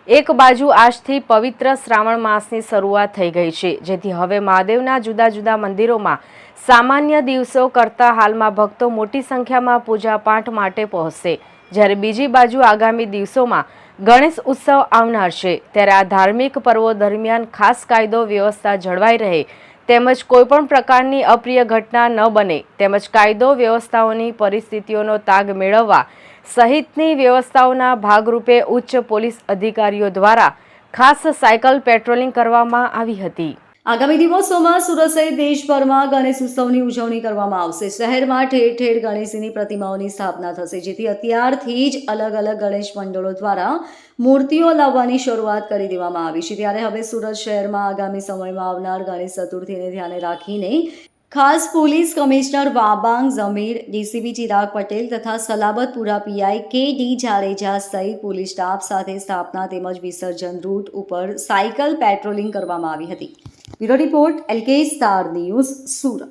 એક બાજુ આજથી પવિત્ર શ્રાવણ માસની શરૂઆત થઈ ગઈ છે, જેથી હવે મહાદેવના જુદા જુદા મંદિરોમાં સામાન્ય દિવસો કરતાં હાલમાં ભક્તો મોટી સંખ્યામાં પૂજા પાઠ માટે પહોંચશે, જ્યારે બીજી બાજુ આગામી દિવસોમાં ગણેશ ઉત્સવ આવનાર છે, ત્યારે આ ધાર્મિક પર્વો દરમિયાન ખાસ કાયદો વ્યવસ્થા જળવાઈ રહે તેમજ કોઈપણ પ્રકારની અપ્રિય ઘટના ન બને તેમજ કાયદો વ્યવસ્થાઓની પરિસ્થિતિઓનો તાગ મેળવવા સહિતની વ્યવસ્થાઓના ભાગરૂપે ઉચ્ચ પોલીસ અધિકારીઓ દ્વારા ખાસ સાયકલ પેટ્રોલિંગ કરવામાં આવી હતી। આગામી દિવસોમાં સુરત સહિત દેશભરમાં ગણેશ ઉત્સવની ઉજવણી કરવામાં આવશે। શહેરમાં ઠેર ઠેર ગણેશજીની પ્રતિમાઓની સ્થાપના થશે, જેથી અત્યારથી જ અલગ અલગ ગણેશ મંડળો દ્વારા મૂર્તિઓ લાવવાની શરૂઆત કરી દેવામાં આવી છે। ત્યારે હવે સુરત શહેરમાં આગામી સમયમાં આવનાર ગણેશ ચતુર્થીને ધ્યાને રાખીને ખાસ police commissioner Wabang Zameer, DCP Chirag Patel તથા સલાબતપુરા પીઆઈ કે.ડી. જાડેજા સહિત પોલીસ સ્ટાફ સાથે સ્થાપના તેમજ વિસર્જન રૂટ ઉપર સાયકલ પેટ્રોલિંગ કરવામાં આવી હતી। Bureau report, LK star news, Surat.